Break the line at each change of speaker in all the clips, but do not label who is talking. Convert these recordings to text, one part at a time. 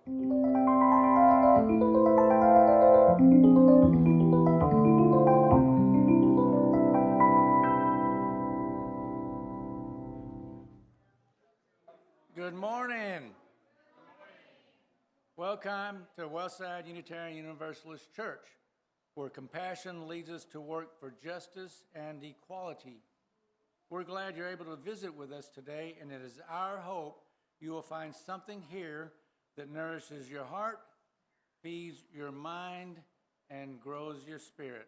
Good morning. Welcome to Westside Unitarian Universalist Church, where compassion leads us to work for justice and equality. We're glad you're able to visit with us today, and it is our hope you will find something here that nourishes your heart, feeds your mind, and grows your spirit.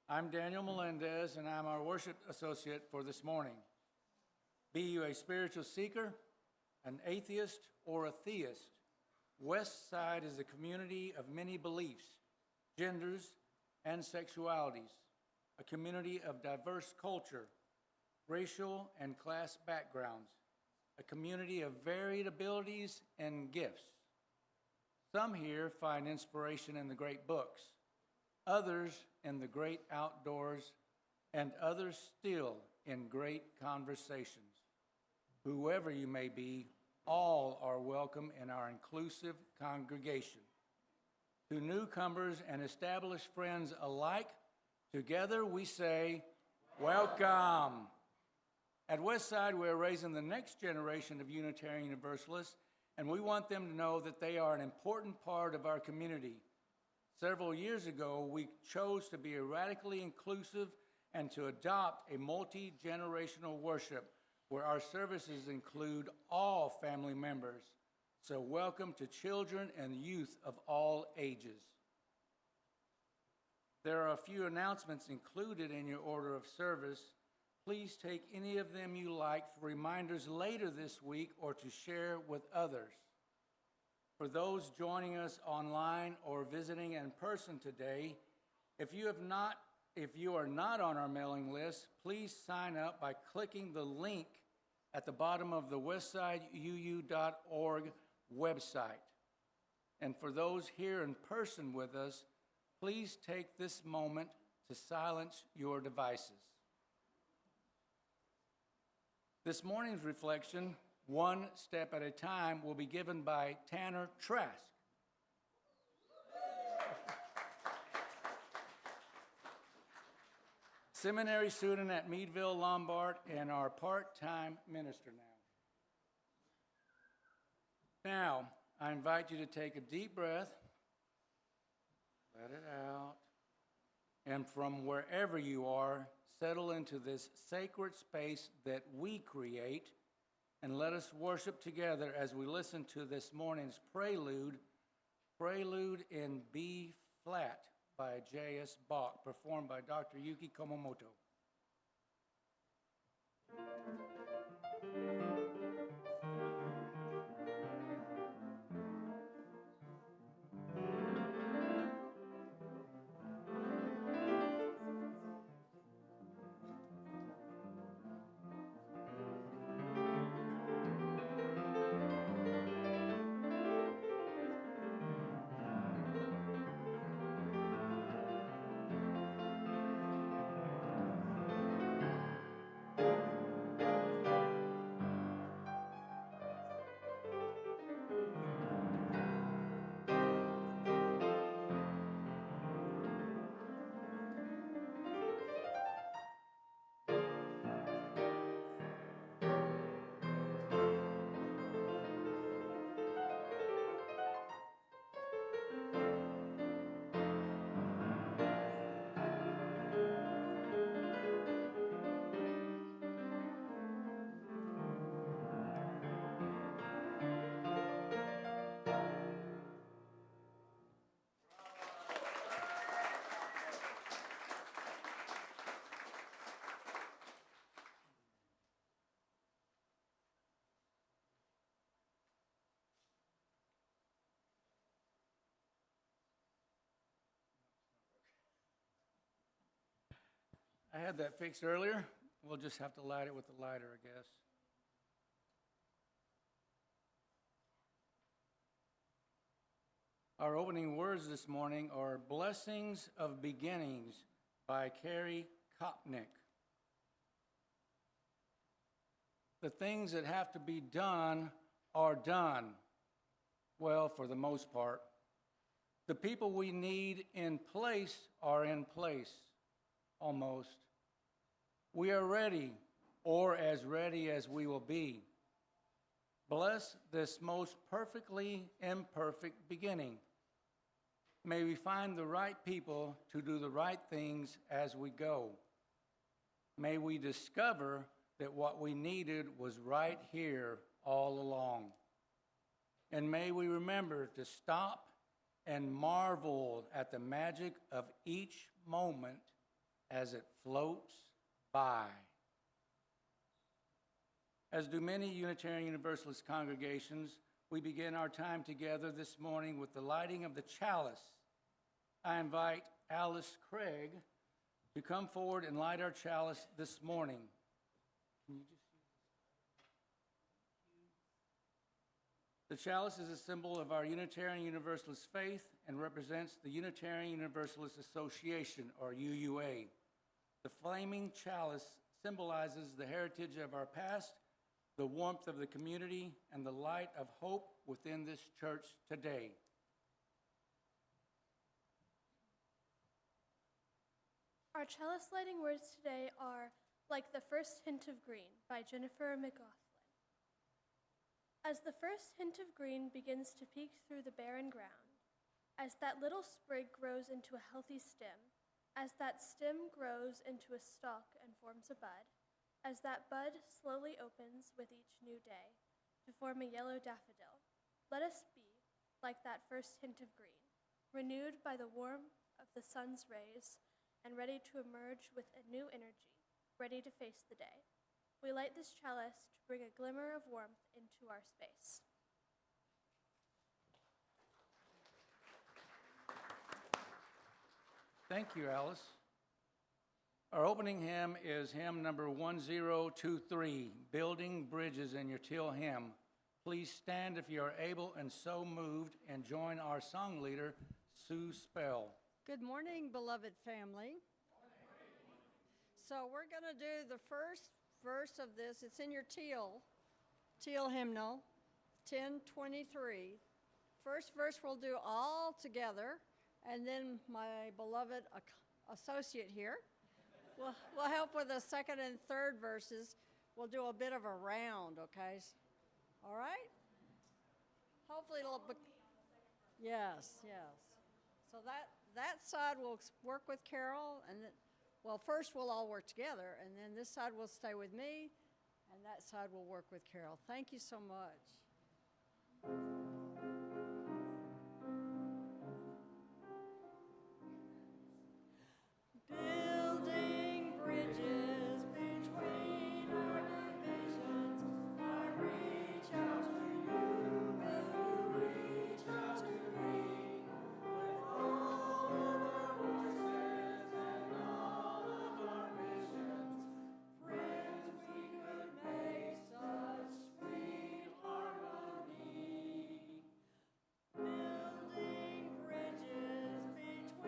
I'm Daniel Melendez, and I'm our worship associate for this morning. Be you a spiritual seeker, an atheist, or a theist, Westside is a community of many beliefs, genders, and sexualities, a community of diverse culture, racial and class backgrounds, a community of varied abilities and gifts. Some here find inspiration in the great books, others in the great outdoors, and others still in great conversations. Whoever you may be, all are welcome in our inclusive congregation. To newcomers and established friends alike, together we say, welcome. At Westside, we're raising the next generation of Unitarian Universalists, and we want them to know that they are an important part of our community. Several years ago, we chose to be radically inclusive and to adopt a multi-generational worship where our services include all family members. So welcome to children and youth of all ages. There are a few announcements included in your order of service. Please take any of them you like for reminders later this week or to share with others. For those joining us online or visiting in person today, if you are not on our mailing list, please sign up by clicking the link at the bottom of the westsideu.org website. And for those here in person with us, please take this moment to silence your devices. This morning's reflection, One Step at a Time, will be given by Tanner Trask. Seminary student at Meadville Lombard and our part-time minister now. Now, I invite you to take a deep breath, let it out, and from wherever you are, settle into this sacred space that we create, and let us worship together as we listen to this morning's prelude in B flat by J.S. Bach, performed by Dr. Yuki Komomoto. I had that fixed earlier. We'll just have to light it with the lighter, I guess. Our opening words this morning are Blessings of Beginnings by Carrie Kopnick. The things that have to be done are done. well, for the most part. The people we need in place are in place, almost. We are ready, or as ready as we will be. Bless this most perfectly imperfect beginning. May we find the right people to do the right things as we go. May we discover that what we needed was right here all along. And may we remember to stop and marvel at the magic of each moment as it floats by. As do many Unitarian Universalist congregations, we begin our time together this morning with the lighting of the chalice. I invite Alice Craig to come forward and light our chalice this morning. Can you just The chalice is a symbol of our Unitarian Universalist faith and represents the Unitarian Universalist Association, or UUA. The flaming chalice symbolizes the heritage of our past, the warmth of the community, and the light of hope within this church today.
Our chalice lighting words today are "Like the First Hint of Green" by Jennifer McGough. As the first hint of green begins to peek through the barren ground, as that little sprig grows into a healthy stem, as that stem grows into a stalk and forms a bud, as that bud slowly opens with each new day to form a yellow daffodil, let us be like that first hint of green, renewed by the warmth of the sun's rays and ready to emerge with a new energy, ready to face the day. We light this chalice to bring a glimmer of warmth into our space.
Thank you, Alice. Our opening hymn is hymn number 1023, Building Bridges in Your Teal Hymn. Please stand if you are able and so moved, and join our song leader, Sue Spell.
Good morning, beloved family. So we're going to do the first verse of this. It's in your teal hymnal, 1023. First verse we'll do all together, and then my beloved associate here will help with the second and third verses. We'll do a bit of a round, okay? All right? Hopefully it'll be, yes. So that side will work with Carol, and then, well, first we'll all work together, and then this side will stay with me, and that side will work with Carol. Thank you so much. Building bridges between our divisions, I reach out to you, will you reach out to me? With all of our voices and all of our visions, friends, we could make such sweet harmony. Building bridges between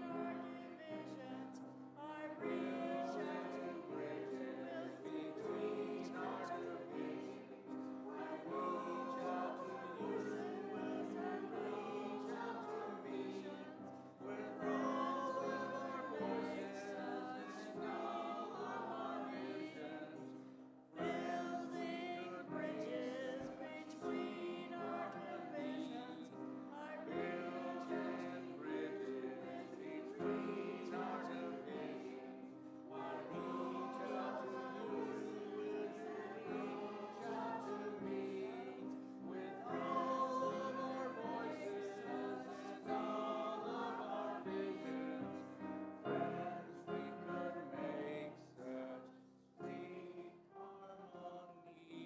our divisions, I reach out to bridges between our divisions. I reach out to visions and reach out to visions with all of our voices and all of our visions. Building bridges between our divisions, I reach out to bridges between our divisions. I reach out to you and reach out to me with all of our voices and all of our visions. Friends, we could make such sweet harmony.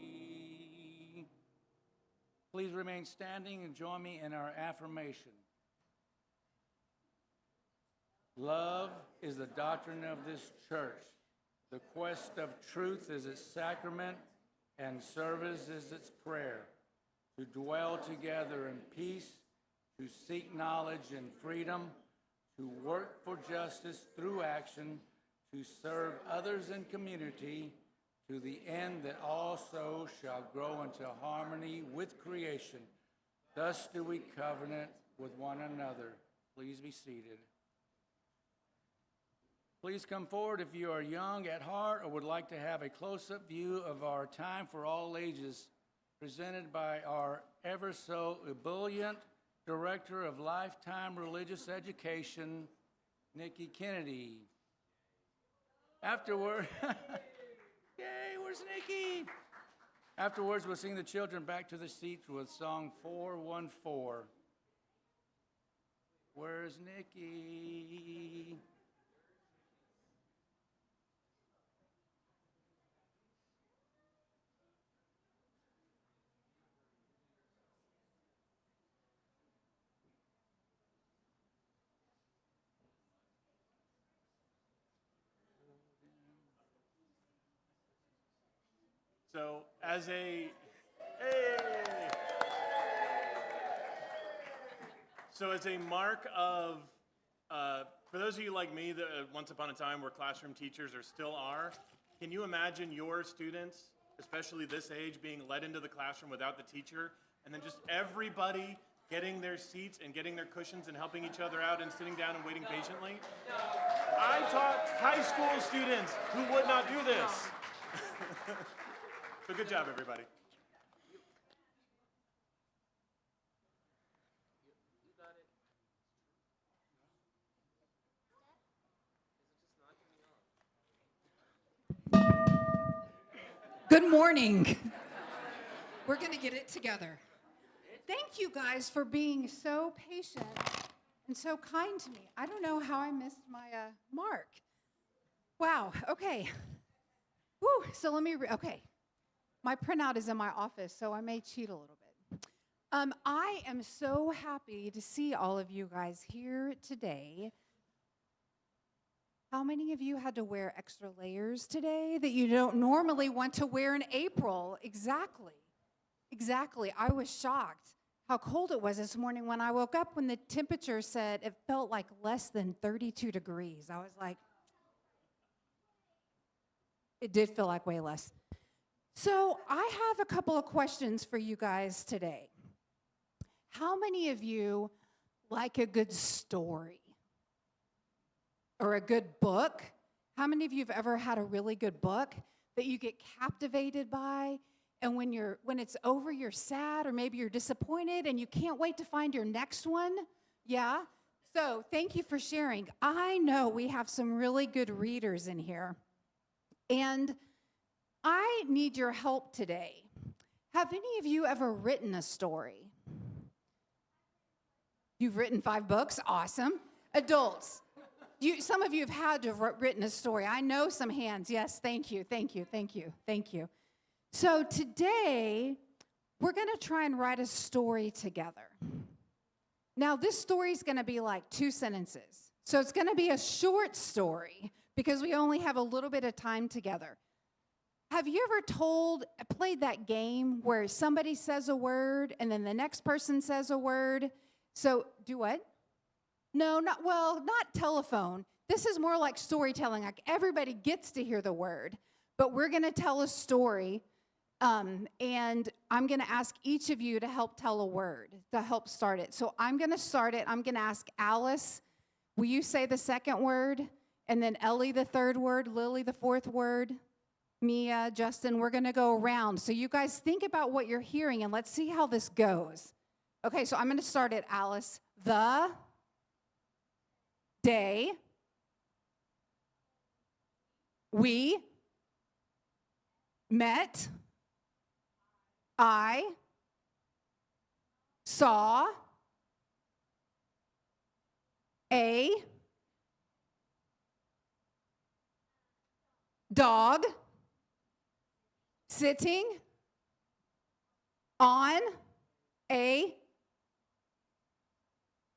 Please remain standing and join me in our affirmation. Love is the doctrine of this church. The quest of truth is its sacrament, and service is its prayer. To dwell together in peace, to seek knowledge and freedom, to work for justice through action, to serve others in community, to the end that all souls shall grow into harmony with creation.
Thus do we covenant with one another. Please be seated. Please come forward if you are young at heart or would like to have a close-up view of our Time for All Ages, presented by our ever so ebullient Director of Lifetime Religious Education, Nikki Kennedy. Afterward, yay, where's Nikki? Afterwards, we'll sing the children back to the seats with song 414. Where's Nikki?
So as a mark of, for those of you like me that once upon a time were classroom teachers or still are, can you imagine your students, especially this age, being led into the classroom without the teacher, and then just everybody getting their seats and getting their cushions and helping each other out and sitting down and waiting patiently? I taught high school students who would not do this. So good job, everybody.
Good morning. We're going to get it together. Thank you guys for being so patient and so kind to me. I don't know how I missed my mark. Wow, okay. Woo, so let me, okay. My printout is in my office, so I may cheat a little bit. I am so happy to see all of you guys here today. How many of you had to wear extra layers today that you don't normally want to wear in April? Exactly. I was shocked how cold it was this morning when I woke up when the temperature said it felt like less than 32 degrees. I was like, it did feel like way less. So I have a couple of questions for you guys today. How many of you like a good story or a good book? How many of you have ever had a really good book that you get captivated by, and when it's over, you're sad, or maybe you're disappointed and you can't wait to find your next one? Yeah? So thank you for sharing. I know we have some really good readers in here, and I need your help today. Have any of you ever written a story? You've written 5 books? Awesome. Adults, some of you have had to have written a story. I know some hands. Yes, thank you. So today, we're going to try and write a story together. Now, this story is going to be like 2 sentences. So it's going to be a short story because we only have a little bit of time together. Have you ever played that game where somebody says a word and then the next person says a word? So, do what? No, not telephone. This is more like storytelling. Like everybody gets to hear the word, but we're going to tell a story, and I'm going to ask each of you to help tell a word, to help start it. So I'm going to start it. I'm going to ask Alice, will you say the second word? And then Ellie the third word, Lily the fourth word, Mia, Justin, we're going to go around. So you guys think about what you're hearing, and let's see how this goes. Okay, so I'm going to start it, Alice. The day we met, I saw a dog sitting on a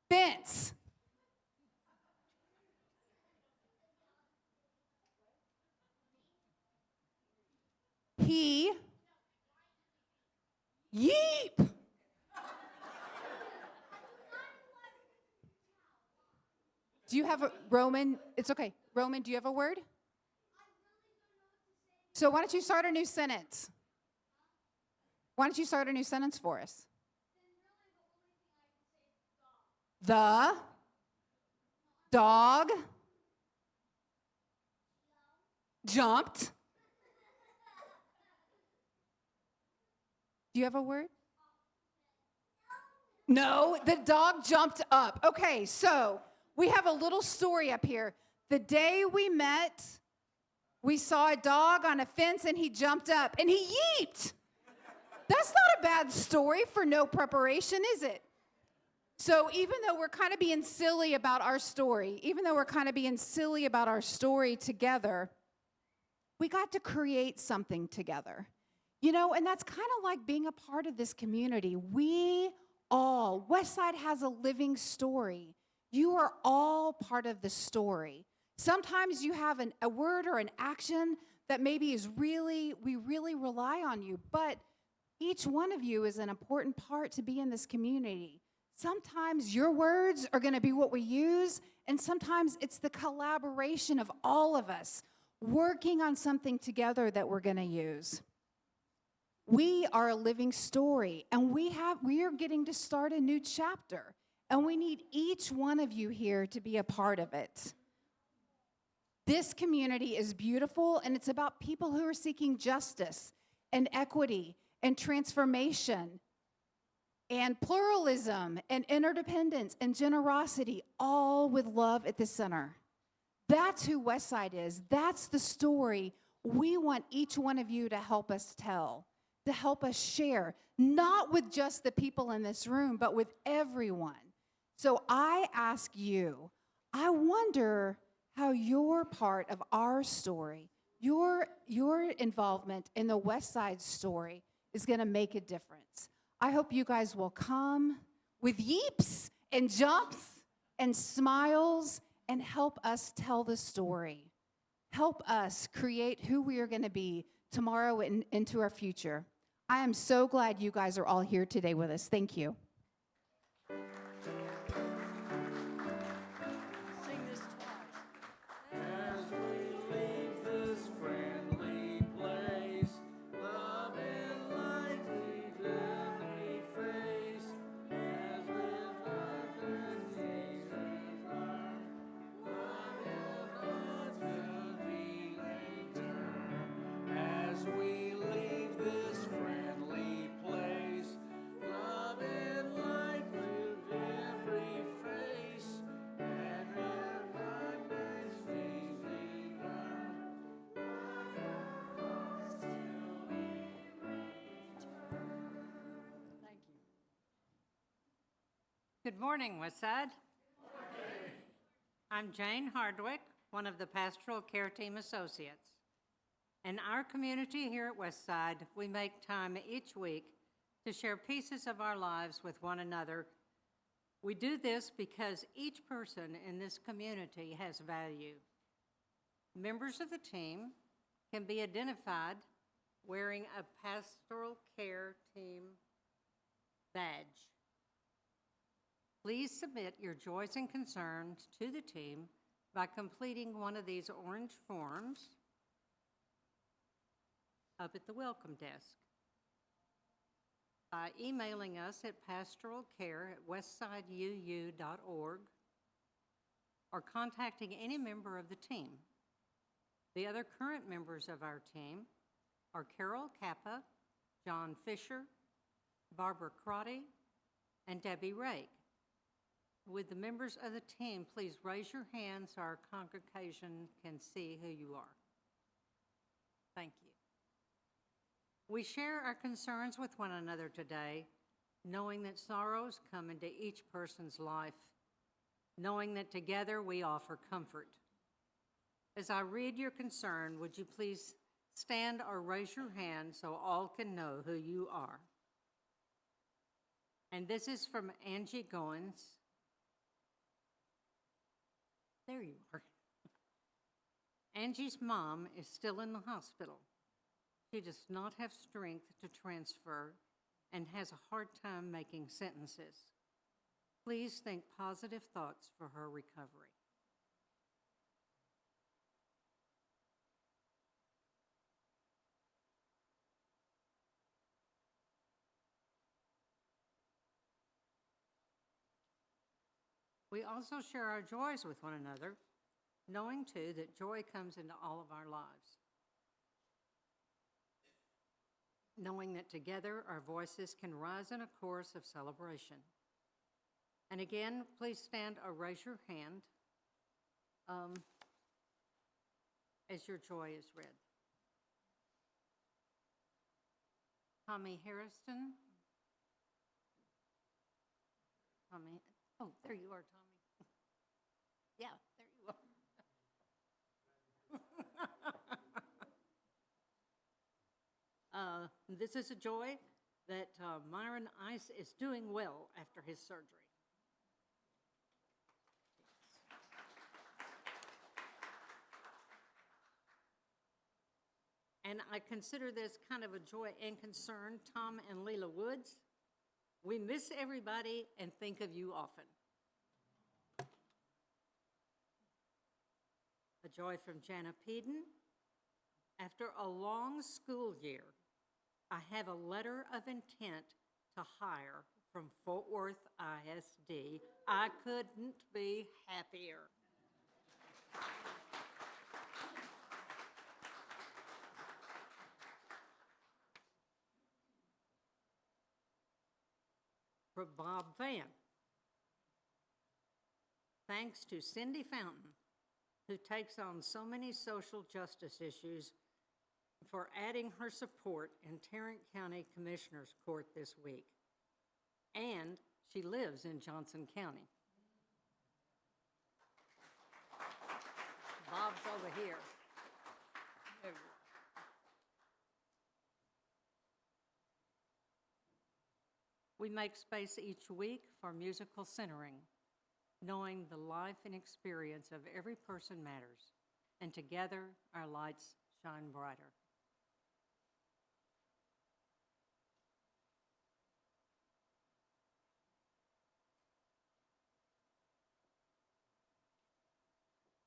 fence. He yeep. Do you have a Roman? It's okay. Roman, do you have a word? So why don't you start a new sentence? Why don't you start a new sentence for us? The dog jumped. Do you have a word? No, the dog jumped up. Okay, so we have a little story up here. The day we met, we saw a dog on a fence and he jumped up and he yeeped. That's not a bad story for no preparation, is it? So even though we're kind of being silly about our story, together, we got to create something together. And that's kind of like being a part of this community. Westside has a living story. You are all part of the story. Sometimes you have a word or an action that maybe we really rely on you, but each one of you is an important part to be in this community. Sometimes your words are going to be what we use, and sometimes it's the collaboration of all of us working on something together that we're going to use. We are a living story, and we are getting to start a new chapter, and we need each one of you here to be a part of it. This community is beautiful, and it's about people who are seeking justice and equity and transformation and pluralism and interdependence and generosity, all with love at the center. That's who Westside is. That's the story we want each one of you to help us tell, to help us share, not with just the people in this room, but with everyone. So I ask you, I wonder how your part of our story, your involvement in the Westside story is going to make a difference. I hope you guys will come with yeeps and jumps and smiles and help us tell the story. Help us create who we are going to be tomorrow and into our future. I am so glad you guys are all here today with us. Thank you.
Sing this twice.
As we leave this friendly place, love and light we gladly face. As with others Jesus arm, love and light will be return. As we leave this friendly place, love and light will every face. And with others we return.
Thank you.
Good morning, Westside. I'm Jane Hardwick, one of the Pastoral Care Team Associates. In our community here at Westside, we make time each week to share pieces of our lives with one another. We do this because each person in this community has value. Members of the team can be identified wearing a Pastoral Care Team badge. Please submit your joys and concerns to the team by completing one of these orange forms up at the welcome desk, by emailing us at pastoralcare@westsideu.org, or contacting any member of the team. The other current members of our team are Carol Kappa, John Fisher, Barbara Crotty, and Debbie Rake. Would the members of the team please raise your hand so our congregation can see who you are? Thank you. We share our concerns with one another today, knowing that sorrows come into each person's life, knowing that together we offer comfort. As I read your concern, would you please stand or raise your hand so all can know who you are? And this is from Angie Goins. There you are. Angie's mom is still in the hospital. She does not have strength to transfer and has a hard time making sentences. Please think positive thoughts for her recovery. We also share our joys with one another, knowing too that joy comes into all of our lives. Knowing that together our voices can rise in a chorus of celebration. And again, please stand or raise your hand as your joy is read. Tommy Harrison. Tommy, oh, there you are, Tommy. Yeah, there you are. This is a joy that Myron Ice is doing well after his surgery. And I consider this kind of a joy and concern. Tom and Leela Woods, we miss everybody and think of you often. A joy from Jana Peden. After a long school year, I have a letter of intent to hire from Fort Worth ISD. I couldn't be happier. For Bob Van. Thanks to Cindy Fountain, who takes on so many social justice issues, for adding her support in Tarrant County Commissioner's Court this week. And she lives in Johnson County. Bob's over here. There you are. We make space each week for musical centering, knowing the life and experience of every person matters, and together our lights shine brighter.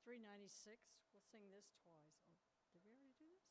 .396, we'll sing this twice. Oh, did we already do this?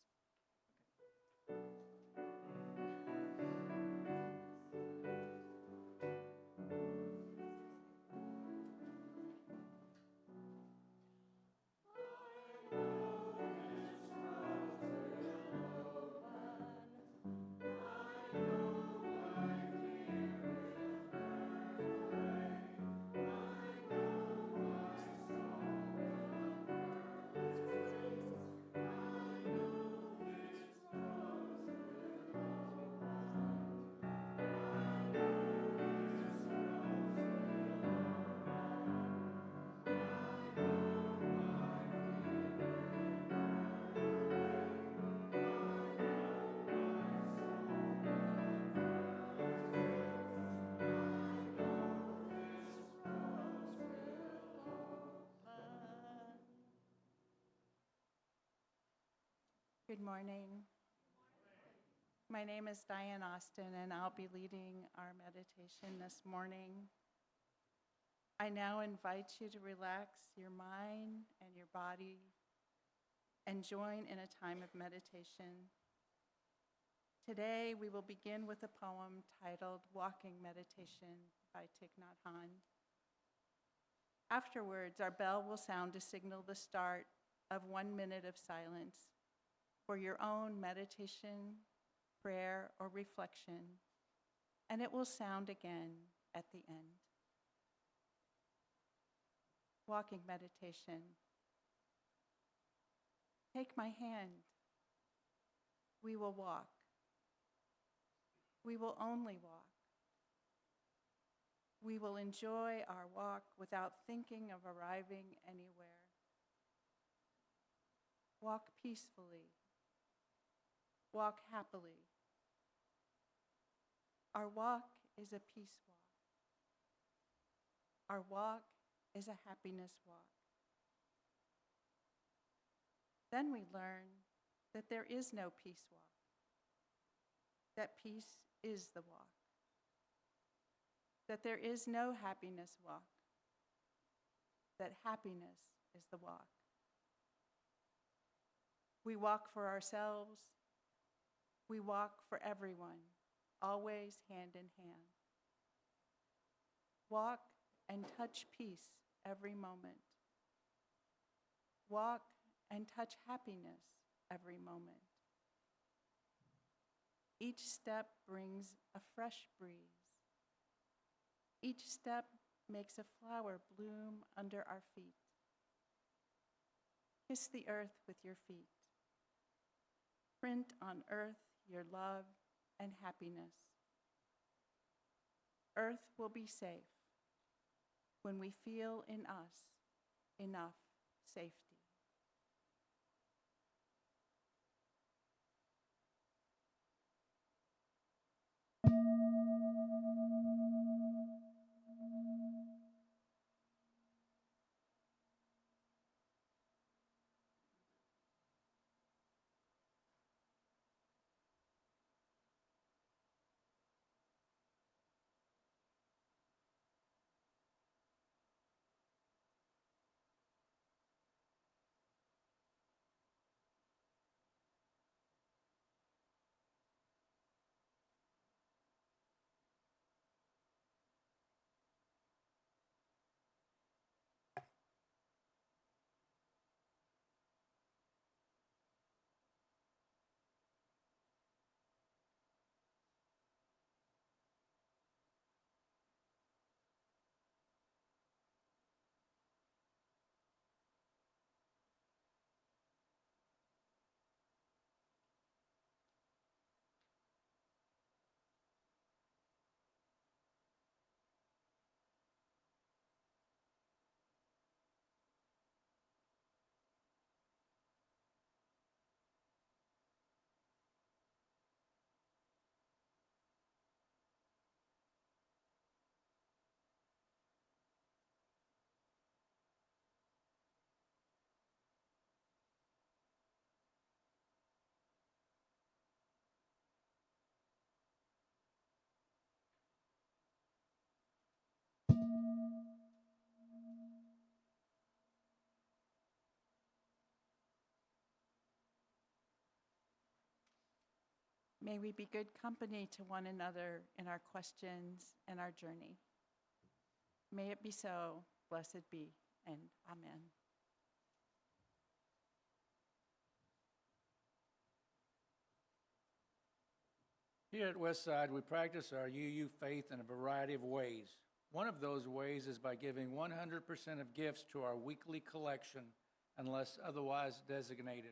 Good morning. My name is Diane Austin, and I'll be leading our meditation this morning. I now invite you to relax your mind and your body and join in a time of meditation. Today, we will begin with a poem titled Walking Meditation by Thich Nhat Hanh. Afterwards, our bell will sound to signal the start of 1 minute of silence for your own meditation, prayer, or reflection, and it will sound again at the end. Walking meditation. Take my hand. We will walk. We will only walk. We will enjoy our walk without thinking of arriving anywhere. Walk peacefully. Walk happily. Our walk is a peace walk. Our walk is a happiness walk. Then we learn that there is no peace walk, that peace is the walk, that there is no happiness walk, that happiness is the walk. We walk for ourselves. We walk for everyone, always hand in hand. Walk and touch peace every moment. Walk and touch happiness every moment. Each step brings a fresh breeze. Each step makes a flower bloom under our feet. Kiss the earth with your feet. Print on earth your love and happiness. Earth will be safe when we feel in us enough safety. May we be good company to one another in our questions and our journey. May it be so, blessed be, and amen.
Here at Westside, we practice our UU faith in a variety of ways. One of those ways is by giving 100% of gifts to our weekly collection, unless otherwise designated,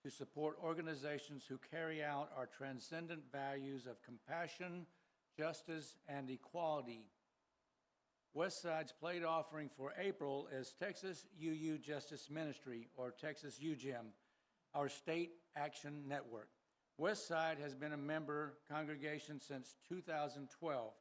to support organizations who carry out our transcendent values of compassion, justice, and equality. Westside's plate offering for April is Texas UU Justice Ministry, or Texas UGM, our state action network. Westside has been a member congregation since 2012.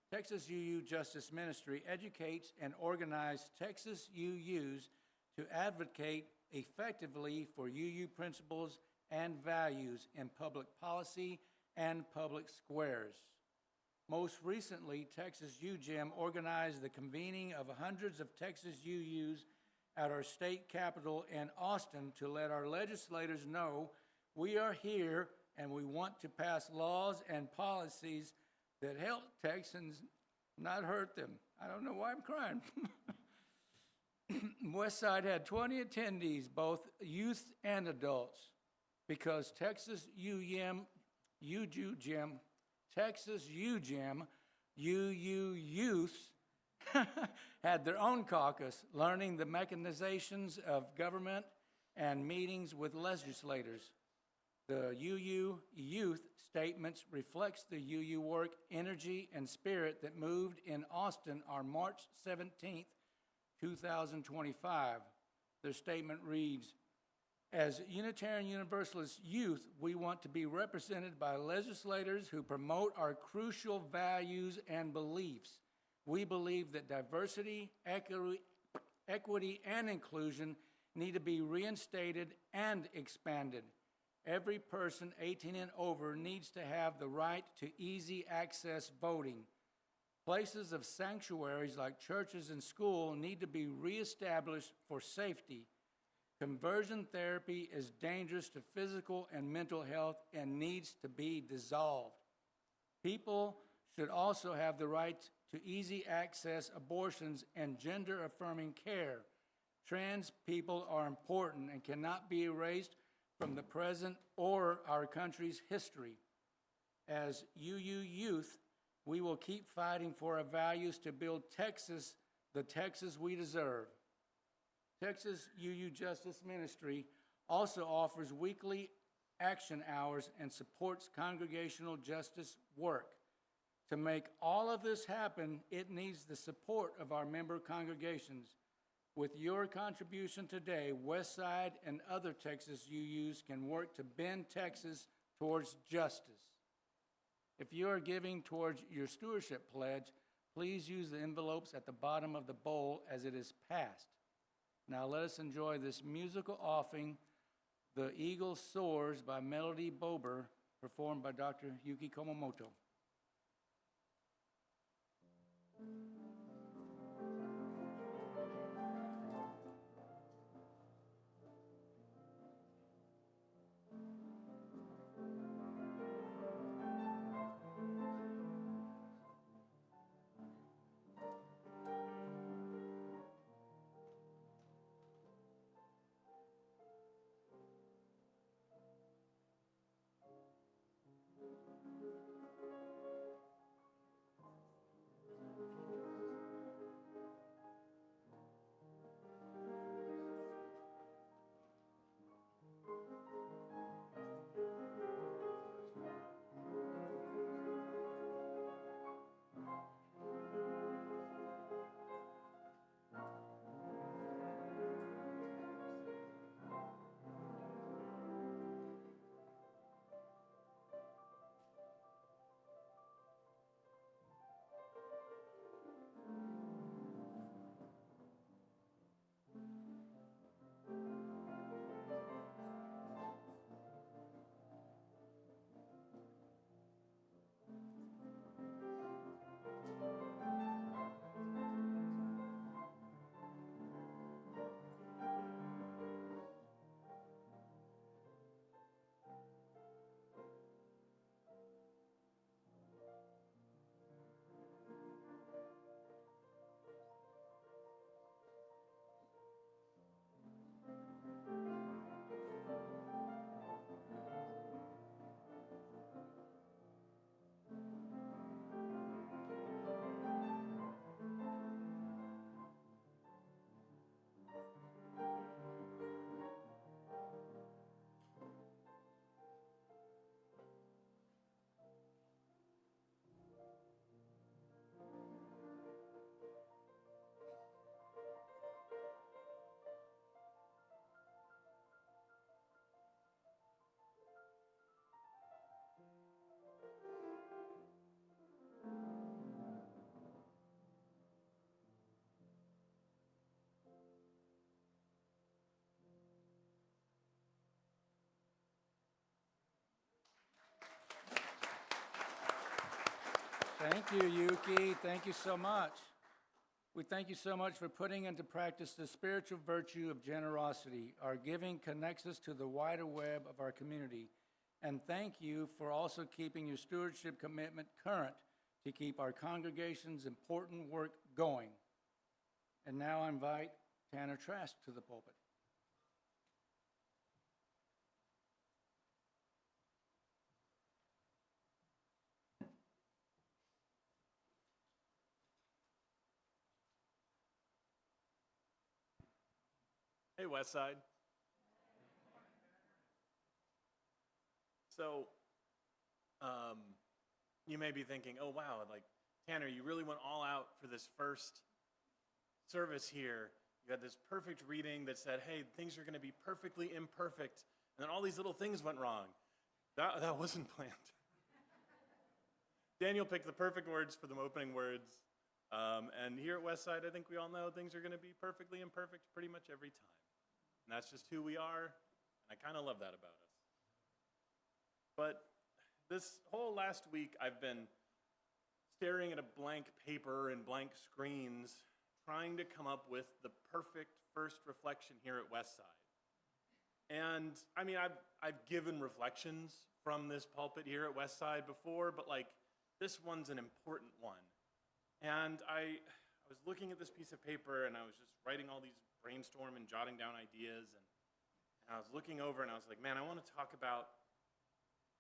Texas UU Justice Ministry educates and organizes Texas UUs to advocate effectively for UU principles and values in public policy and public squares. Most recently, Texas UGM organized the convening of hundreds of Texas UUs at our state capitol in Austin to let our legislators know we are here and we want to pass laws and policies that help Texans, not hurt them. I don't know why I'm crying. Westside had 20 attendees, both youth and adults, because Texas UU youths had their own caucus, learning the mechanizations of government and meetings with legislators. The UU youth statements reflects the UU work, energy, and spirit that moved in Austin on March 17th, 2025. Their statement reads, as Unitarian Universalist youth, we want to be represented by legislators who promote our crucial values and beliefs. We believe that diversity, equity, and inclusion need to be reinstated and expanded. Every person 18 and over needs to have the right to easy access voting. Places of sanctuaries like churches and schools need to be reestablished for safety. Conversion therapy is dangerous to physical and mental health and needs to be dissolved. People should also have the right to easy access abortions and gender-affirming care. Trans people are important and cannot be erased from the present or our country's history. As UU Youth, we will keep fighting for our values to build Texas, the Texas we deserve. Texas UU Justice Ministry also offers weekly action hours and supports congregational justice work. To make all of this happen, it needs the support of our member congregations. With your contribution today, Westside and other Texas UUs can work to bend Texas towards justice. If you are giving towards your stewardship pledge, please use the envelopes at the bottom of the bowl as it is passed. Now let us enjoy this musical offering, The Eagle Soars by Melody Bober, performed by Dr. Yuki Komomoto. Thank you, Yuki. Thank you so much. We thank you so much for putting into practice the spiritual virtue of generosity. Our giving connects us to the wider web of our community. And thank you for also keeping your stewardship commitment current to keep our congregation's important work going. And now I invite Tanner Trask to the pulpit.
Hey, Westside. So, you may be thinking, oh, wow, like, Tanner, you really went all out for this first service here. You had this perfect reading that said, hey, things are going to be perfectly imperfect. And then all these little things went wrong. That wasn't planned. Daniel picked the perfect words for the opening words. And here at Westside, I think we all know things are going to be perfectly imperfect pretty much every time. And that's just who we are, and I kind of love that about us. But this whole last week, I've been staring at a blank paper and blank screens, trying to come up with the perfect first reflection here at Westside. And I mean, I've given reflections from this pulpit here at Westside before, but like, this one's an important one. And I was looking at this piece of paper, and I was just writing all these brainstorm and jotting down ideas, and I was looking over, and I was like, man, I want to talk about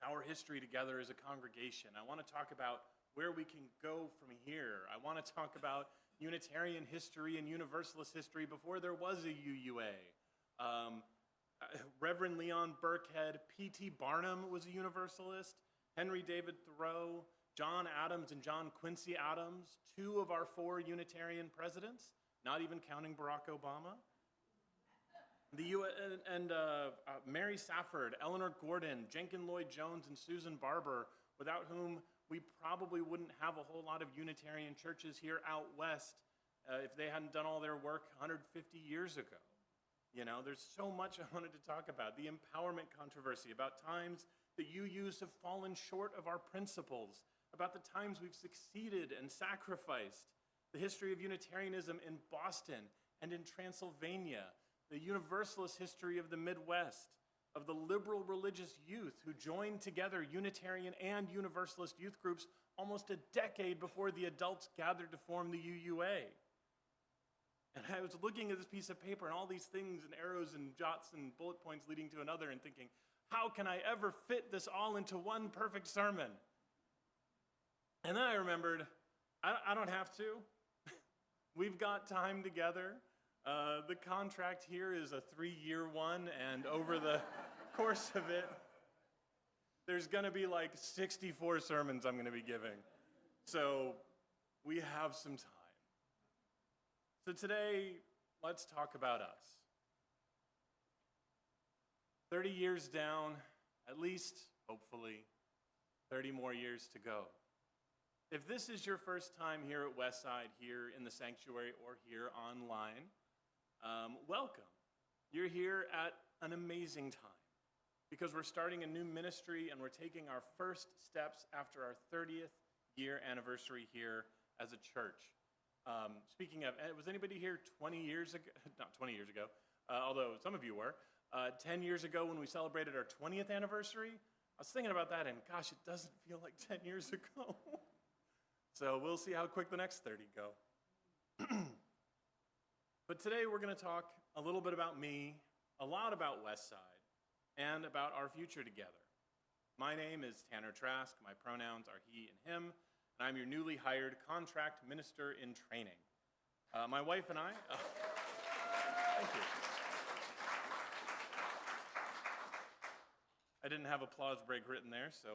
our history together as a congregation. I want to talk about where we can go from here. I want to talk about Unitarian history and Universalist history before there was a UUA. Reverend Leon Burkhead, P.T. Barnum was a Universalist, Henry David Thoreau, John Adams and John Quincy Adams, 2 of our 4 Unitarian presidents, not even counting Barack Obama. Mary Safford, Eleanor Gordon, Jenkins Lloyd Jones, and Susan Barber, without whom we probably wouldn't have a whole lot of Unitarian churches here out west if they hadn't done all their work 150 years ago. You know, there's so much I wanted to talk about. The empowerment controversy, about times that UUs have fallen short of our principles, about the times we've succeeded and sacrificed, the history of Unitarianism in Boston and in Transylvania, the Universalist history of the Midwest, of the liberal religious youth who joined together Unitarian and Universalist youth groups almost a decade before the adults gathered to form the UUA. And I was looking at this piece of paper and all these things and arrows and jots and bullet points leading to another and thinking, how can I ever fit this all into one perfect sermon? And then I remembered, I don't have to. We've got time together. The contract here is a 3-year one, and over the course of it, there's going to be like 64 sermons I'm going to be giving. So we have some time. So today, let's talk about us. 30 years down, at least, hopefully, 30 more years to go. If this is your first time here at Westside, here in the sanctuary, or here online, welcome. You're here at an amazing time because we're starting a new ministry and we're taking our first steps after our 30th year anniversary here as a church. Speaking of, was anybody here 20 years ago? Not 20 years ago, although some of you were. 10 years ago when we celebrated our 20th anniversary, I was thinking about that and gosh, it doesn't feel like 10 years ago. So we'll see how quick the next 30 go. But today we're going to talk a little bit about me, a lot about Westside, and about our future together. My name is Tanner Trask. My pronouns are he and him, and I'm your newly hired contract minister in training. My wife and I, thank you. I didn't have applause break written there, so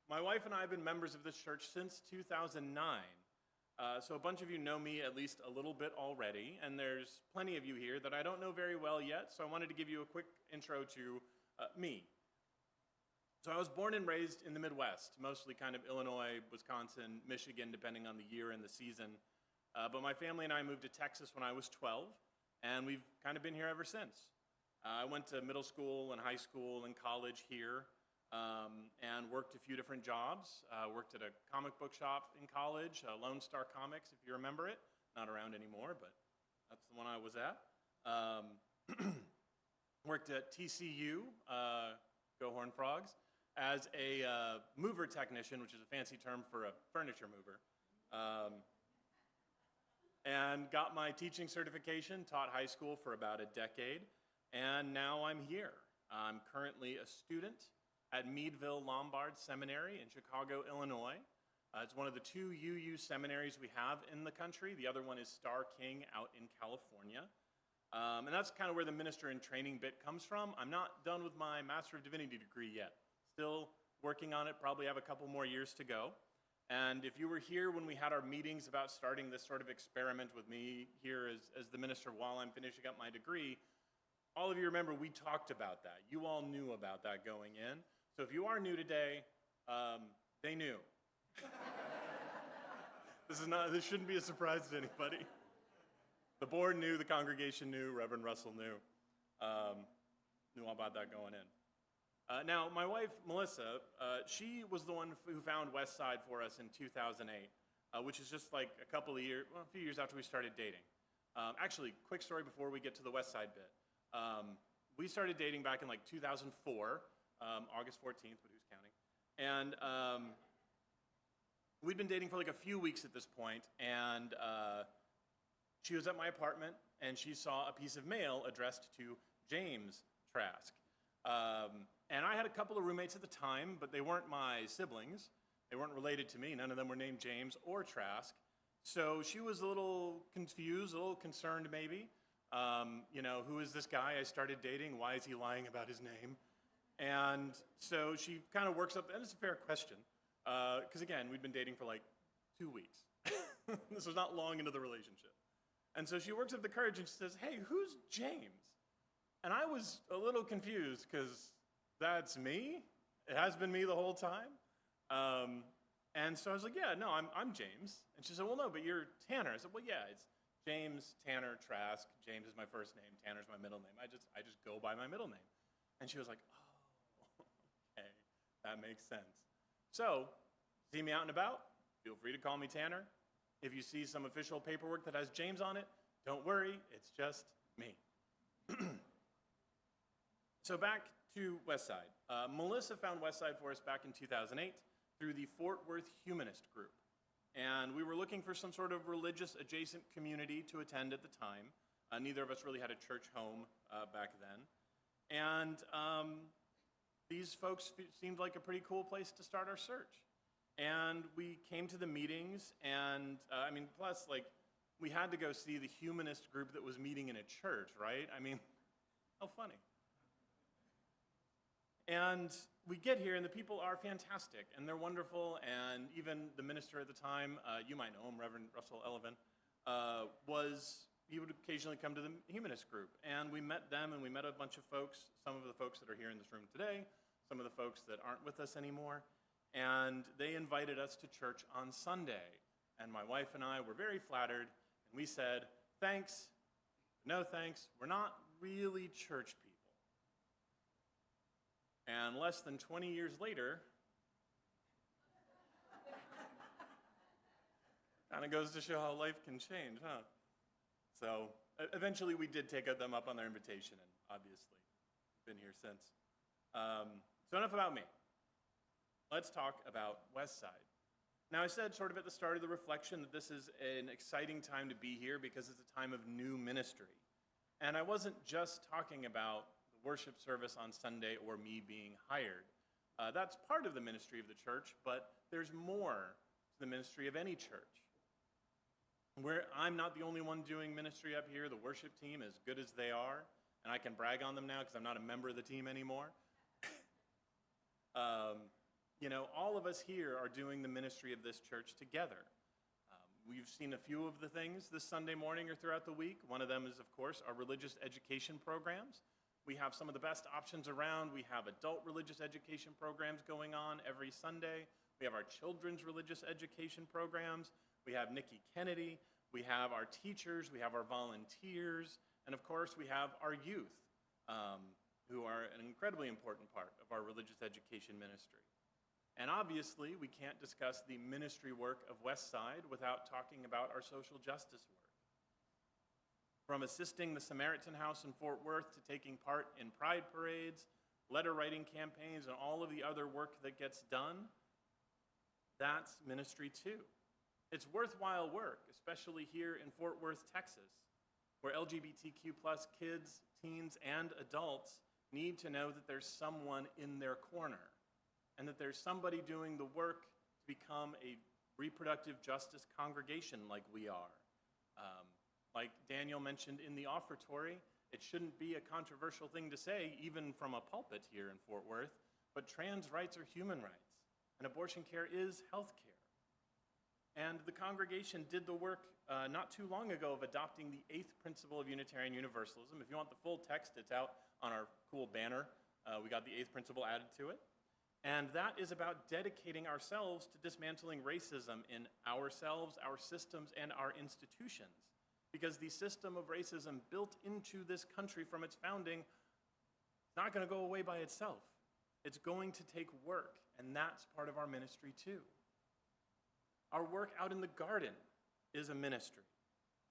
my wife and I have been members of this church since 2009. So a bunch of you know me at least a little bit already, and there's plenty of you here that I don't know very well yet, so I wanted to give you a quick intro to me. So I was born and raised in the Midwest, mostly kind of Illinois, Wisconsin, Michigan, depending on the year and the season. But my family and I moved to Texas when I was 12, and we've kind of been here ever since. I went to middle school and high school and college here. And worked a few different jobs. Worked at a comic book shop in college, Lone Star Comics, if you remember it. Not around anymore, but that's the one I was at. Worked at TCU, Go Horned Frogs, as a mover technician, which is a fancy term for a furniture mover. And got my teaching certification, taught high school for about a decade, and now I'm here. I'm currently a student at Meadville Lombard Seminary in Chicago, Illinois. It's one of the 2 UU seminaries we have in the country. The other one is Star King out in California. And that's kind of where the minister in training bit comes from. I'm not done with my Master of Divinity degree yet. Still working on it, probably have a couple more years to go. And if you were here when we had our meetings about starting this sort of experiment with me here as the minister while I'm finishing up my degree, all of you remember we talked about that. You all knew about that going in. So if you are new today, they knew. This shouldn't be a surprise to anybody. The board knew, the congregation knew, Reverend Russell knew. Knew all about that going in. Now, my wife, Melissa, she was the one who found Westside for us in 2008, which is just like a few years after we started dating. Actually, quick story before we get to the Westside bit. we started dating back in like 2004, August 14th, but who's counting? And we'd been dating for like a few weeks at this point, and she was at my apartment, and she saw a piece of mail addressed to James Trask. And I had a couple of roommates at the time, but they weren't my siblings. They weren't related to me. None of them were named James or Trask. So she was a little confused, a little concerned maybe. Who is this guy I started dating? Why is he lying about his name? And so she kind of works up, and it's a fair question, because again, we'd been dating for like 2 weeks. This was not long into the relationship. And so she works up the courage and she says, hey, who's James? And I was a little confused because that's me. It has been me the whole time. And so I was like, yeah, no, I'm James. And she said, well, no, but you're Tanner. I said, well, yeah, it's James Tanner Trask. James is my first name. Tanner's my middle name. I just go by my middle name. And she was like, oh, okay, that makes sense. So, see me out and about, feel free to call me Tanner. If you see some official paperwork that has James on it, don't worry, it's just me. So back to Westside. Melissa found Westside for us back in 2008 through the Fort Worth Humanist Group. And we were looking for some sort of religious adjacent community to attend at the time. Neither of us really had a church home back then. And these folks seemed like a pretty cool place to start our search. And we came to the meetings, and plus, like, we had to go see the humanist group that was meeting in a church, right? I mean, how funny. And we get here, and the people are fantastic, and they're wonderful, and even the minister at the time, you might know him, Reverend Russell Elevin, he would occasionally come to the humanist group, and we met them, and we met a bunch of folks, some of the folks that are here in this room today, some of the folks that aren't with us anymore, and they invited us to church on Sunday, and my wife and I were very flattered, and we said, thanks, no thanks, we're not really church people. And less than 20 years later, kind of goes to show how life can change, huh? So eventually we did take them up on their invitation, and obviously been here since. So enough about me. Let's talk about Westside. Now, I said sort of at the start of the reflection that this is an exciting time to be here because it's a time of new ministry. And I wasn't just talking about the worship service on Sunday or me being hired. That's part of the ministry of the church, but there's more to the ministry of any church. I'm not the only one doing ministry up here. The worship team, as good as they are, and I can brag on them now because I'm not a member of the team anymore. All of us here are doing the ministry of this church together. We've seen a few of the things this Sunday morning or throughout the week. One of them is, of course, our religious education programs. We have some of the best options around. We have adult religious education programs going on every Sunday. We have our children's religious education programs. We have Nikki Kennedy. We have our teachers. We have our volunteers. And of course, we have our youth, who are an incredibly important part of our religious education ministry. And obviously, we can't discuss the ministry work of Westside without talking about our social justice work. From assisting the Samaritan House in Fort Worth to taking part in pride parades, letter writing campaigns, and all of the other work that gets done, that's ministry too. It's worthwhile work, especially here in Fort Worth, Texas, where LGBTQ+ kids, teens, and adults need to know that there's someone in their corner, and that there's somebody doing the work to become a reproductive justice congregation like we are. Like Daniel mentioned in the offertory, it shouldn't be a controversial thing to say, even from a pulpit here in Fort Worth, but trans rights are human rights, and abortion care is health care. And the congregation did the work not too long ago of adopting the 8th principle of Unitarian Universalism. If you want the full text, it's out on our cool banner. We got the 8th principle added to it. And that is about dedicating ourselves to dismantling racism in ourselves, our systems, and our institutions. Because the system of racism built into this country from its founding is not going to go away by itself. It's going to take work, and that's part of our ministry too. Our work out in the garden is a ministry.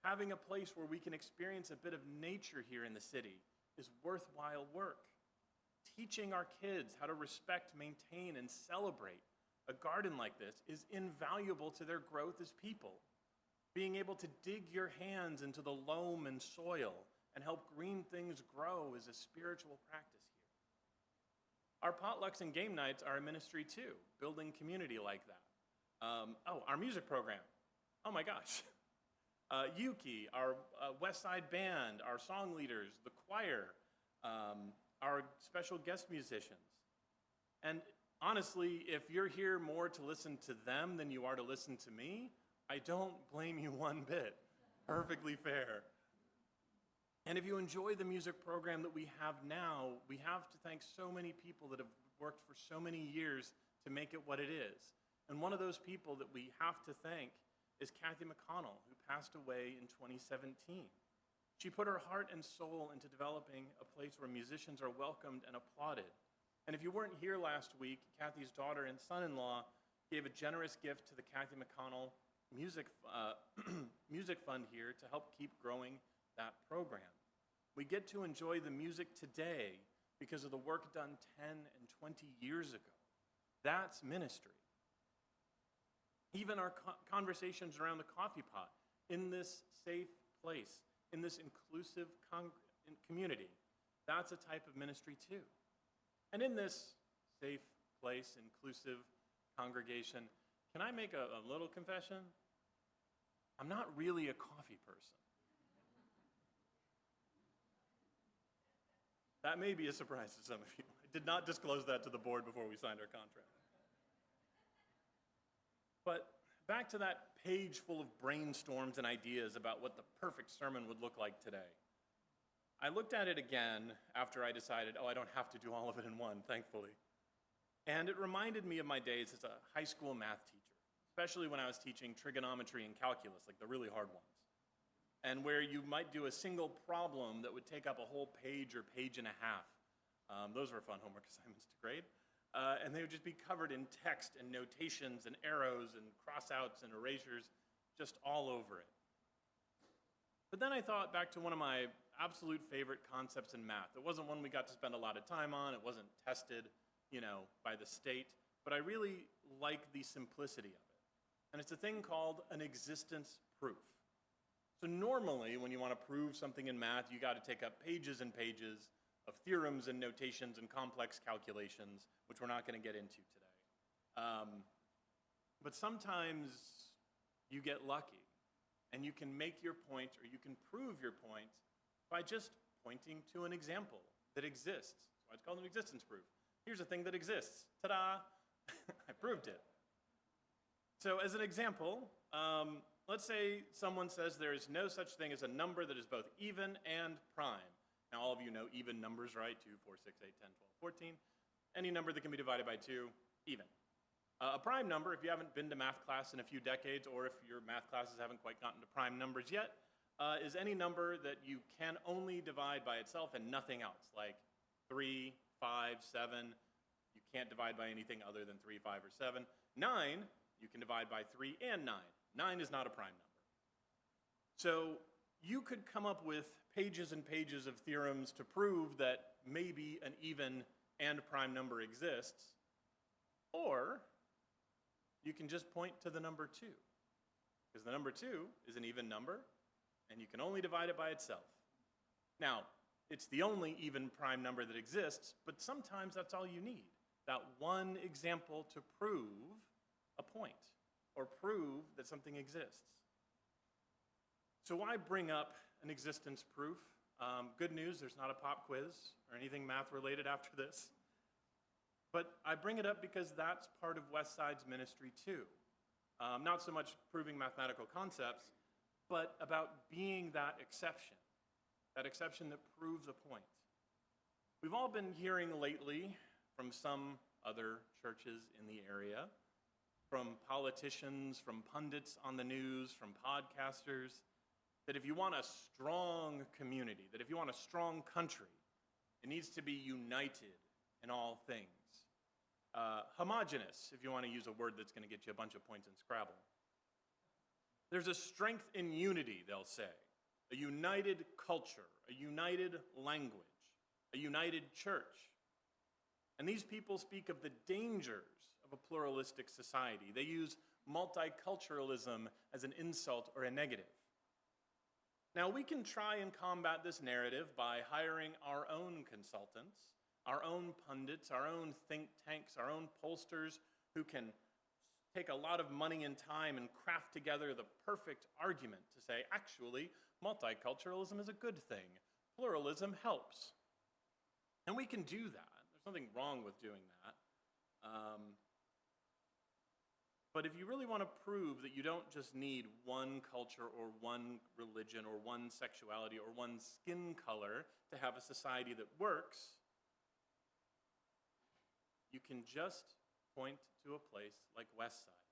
Having a place where we can experience a bit of nature here in the city is worthwhile work. Teaching our kids how to respect, maintain, and celebrate a garden like this is invaluable to their growth as people. Being able to dig your hands into the loam and soil and help green things grow is a spiritual practice here. Our potlucks and game nights are a ministry too, building community like that. Our music program. Oh my gosh. Yuki, our Westside band, our song leaders, the choir, our special guest musicians. And honestly, if you're here more to listen to them than you are to listen to me, I don't blame you one bit. Perfectly fair. And if you enjoy the music program that we have now, we have to thank so many people that have worked for so many years to make it what it is. And one of those people that we have to thank is Kathy McConnell, who passed away in 2017. She put her heart and soul into developing a place where musicians are welcomed and applauded. And if you weren't here last week, Kathy's daughter and son-in-law gave a generous gift to the Kathy McConnell Music Fund here to help keep growing that program. We get to enjoy the music today because of the work done 10 and 20 years ago. That's ministry. Even our conversations around the coffee pot, in this safe place, in this inclusive community, that's a type of ministry too. And in this safe place, inclusive congregation, can I make a little confession? I'm not really a coffee person. That may be a surprise to some of you. I did not disclose that to the board before we signed our contract. But back to that page full of brainstorms and ideas about what the perfect sermon would look like today. I looked at it again after I decided, I don't have to do all of it in one, thankfully. And it reminded me of my days as a high school math teacher, especially when I was teaching trigonometry and calculus, like the really hard ones. And where you might do a single problem that would take up a whole page or page and a half. Those were fun homework assignments to grade. And they would just be covered in text and notations and arrows and crossouts and erasures just all over it. But then I thought back to one of my absolute favorite concepts in math. It wasn't one we got to spend a lot of time on. It wasn't tested, by the state. But I really like the simplicity of it. And it's a thing called an existence proof. So normally, when you want to prove something in math, you got to take up pages and pages of theorems and notations and complex calculations, which we're not going to get into today. But sometimes you get lucky, and you can make your point or you can prove your point by just pointing to an example that exists. That's why it's called an existence proof. Here's a thing that exists. Ta-da! I proved it. So as an example, let's say someone says there is no such thing as a number that is both even and prime. Now, all of you know even numbers, right? 2, 4, 6, 8, 10, 12, 14. Any number that can be divided by 2, even. A prime number, if you haven't been to math class in a few decades, or if your math classes haven't quite gotten to prime numbers yet, is any number that you can only divide by itself and nothing else, like 3, 5, 7. You can't divide by anything other than 3, 5, or 7. 9, you can divide by 3 and 9. 9 is not a prime number. So you could come up with pages and pages of theorems to prove that maybe an even and prime number exists, or you can just point to the number 2, because the number 2 is an even number, and you can only divide it by itself. Now, it's the only even prime number that exists, but sometimes that's all you need, that one example to prove a point, or prove that something exists. So why bring up an existence proof? Good news, there's not a pop quiz or anything math related after this. But I bring it up because that's part of Westside's ministry too. Not so much proving mathematical concepts, but about being that exception that proves a point. We've all been hearing lately from some other churches in the area, from politicians, from pundits on the news, from podcasters, that if you want a strong community, that if you want a strong country, it needs to be united in all things. Homogeneous, if you want to use a word that's going to get you a bunch of points in Scrabble. There's a strength in unity, they'll say. A united culture, a united language. a united church. And these people speak of the dangers of a pluralistic society. They use multiculturalism as an insult or a negative. Now, we can try and combat this narrative by hiring our own consultants, our own pundits, our own think tanks, our own pollsters who can take a lot of money and time and craft together the perfect argument to say, actually, multiculturalism is a good thing. Pluralism helps. And we can do that. There's nothing wrong with doing that. But if you really want to prove that you don't just need one culture or one religion or one sexuality or one skin color to have a society that works, you can just point to a place like Westside.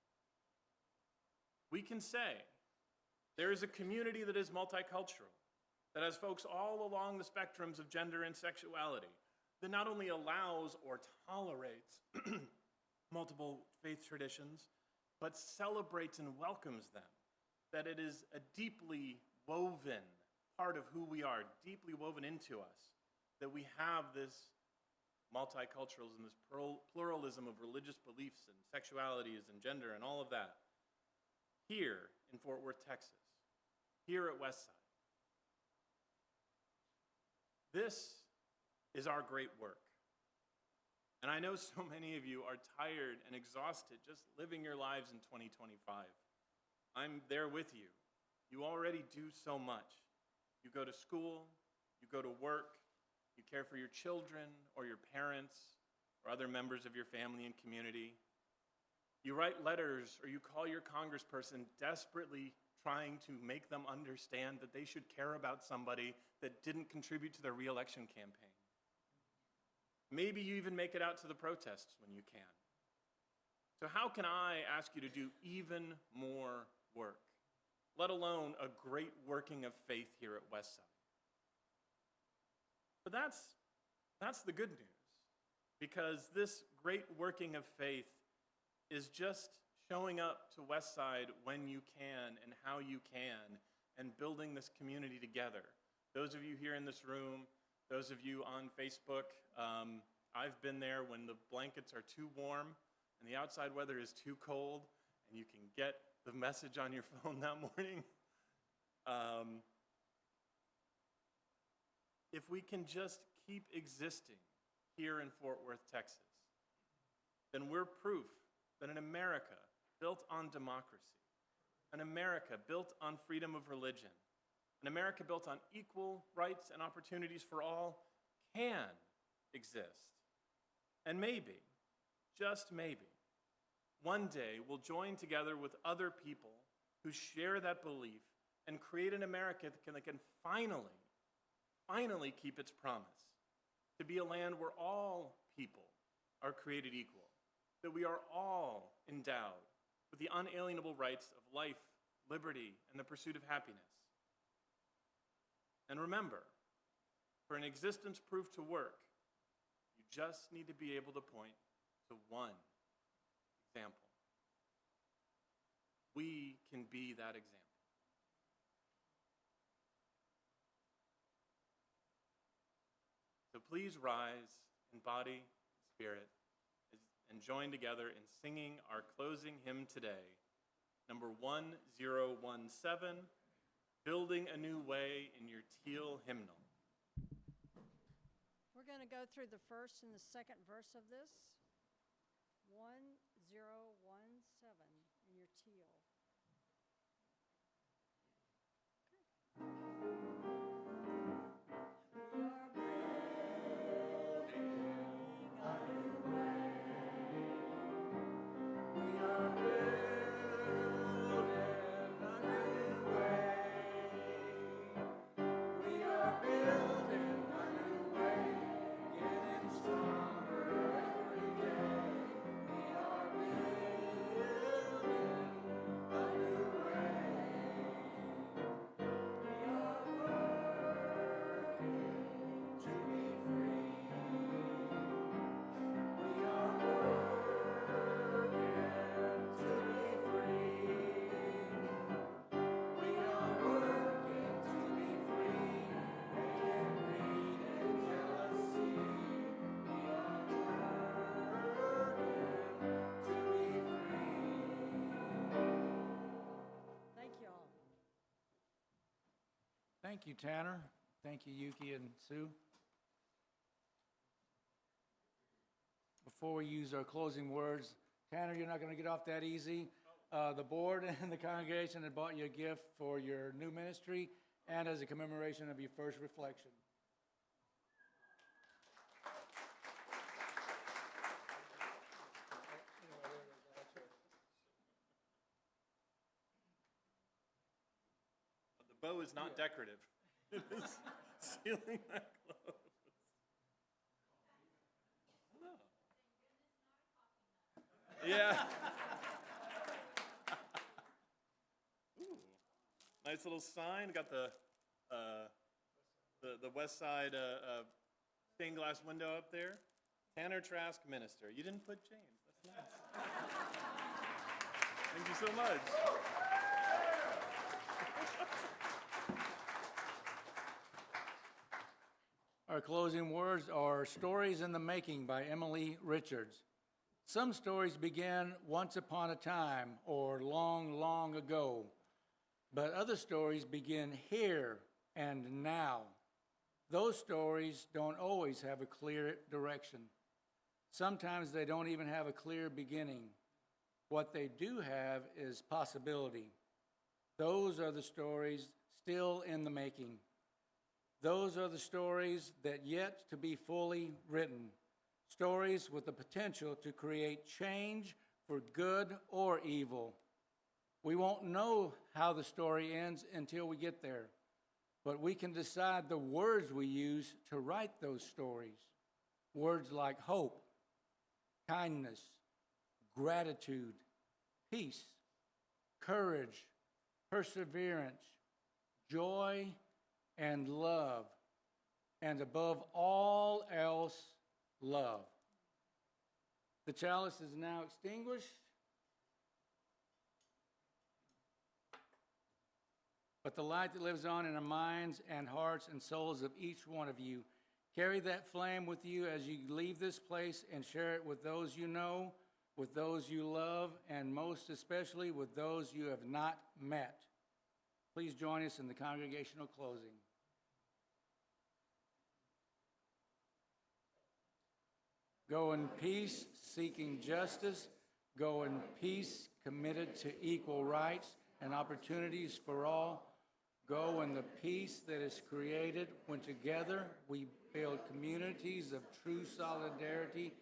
We can say there is a community that is multicultural, that has folks all along the spectrums of gender and sexuality, that not only allows or tolerates multiple faith traditions, but celebrates and welcomes them, that it is a deeply woven part of who we are, deeply woven into us, that we have this multiculturalism, this pluralism of religious beliefs and sexualities and gender and all of that, here in Fort Worth, Texas, here at Westside. This is our great work. And I know so many of you are tired and exhausted just living your lives in 2025. I'm there with you. You already do so much. You go to school, you go to work, you care for your children or your parents or other members of your family and community. You write letters or you call your congressperson desperately trying to make them understand that they should care about somebody that didn't contribute to their re-election campaign. Maybe you even make it out to the protests when you can. So how can I ask you to do even more work, let alone a great working of faith here at Westside? But that's the good news, because this great working of faith is just showing up to Westside when you can and how you can and building this community together. Those of you here in this room, those of you on Facebook, I've been there when the blankets are too warm and the outside weather is too cold and you can get the message on your phone that morning. If we can just keep existing here in Fort Worth, Texas, then we're proof that an America built on democracy, an America built on freedom of religion, an America built on equal rights and opportunities for all can exist. And maybe, just maybe, one day we'll join together with other people who share that belief and create an America that can finally keep its promise to be a land where all people are created equal, that we are all endowed with the unalienable rights of life, liberty, and the pursuit of happiness. And remember, for an existence proof to work, you just need to be able to point to one example. We can be that example. So please rise in body and spirit and join together in singing our closing hymn today, number 1017, Building a New Way in Your Teal Hymnal.
We're going to go through the first and the second verse of this. 1017 in your teal.
Building a new way, getting stronger every Thank you, Tanner. Thank you, Yuki and Sue. Before we use our closing words, Tanner, you're not going to get off that easy. The board and the congregation had bought you a gift for your new ministry and as a commemoration of your first reflection.
The bow is not decorative. It is sealing that close. Yeah. Ooh. Nice little sign. Got the Westside stained glass window up there. Tanner Trask, minister. You didn't put James. That's nice. Thank you so much.
Our closing words are Stories in the Making by Emily Richards. Some stories begin once upon a time or long, long ago, but other stories begin here and now. Those stories don't always have a clear direction. Sometimes they don't even have a clear beginning. What they do have is possibility. Those are the stories still in the making. Those are the stories that yet to be fully written. Stories with the potential to create change for good or evil. We won't know how the story ends until we get there, but we can decide the words we use to write those stories. Words like hope, kindness, gratitude, peace, courage, perseverance, joy, and love, and above all else, love. The chalice is now extinguished, but the light that lives on in the minds and hearts and souls of each one of you, carry that flame with you as you leave this place and share it with those you know, with those you love, and most especially with those you have not met. Please join us in the congregational closing. Go in peace, seeking justice. Go in peace, committed to equal rights and opportunities for all. Go in the peace that is created when together we build communities of true solidarity,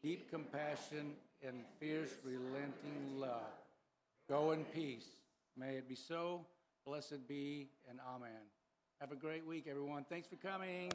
deep compassion, and fierce, relenting love. Go in peace. May it be so. Blessed be, and amen. Have a great week, everyone. Thanks for coming.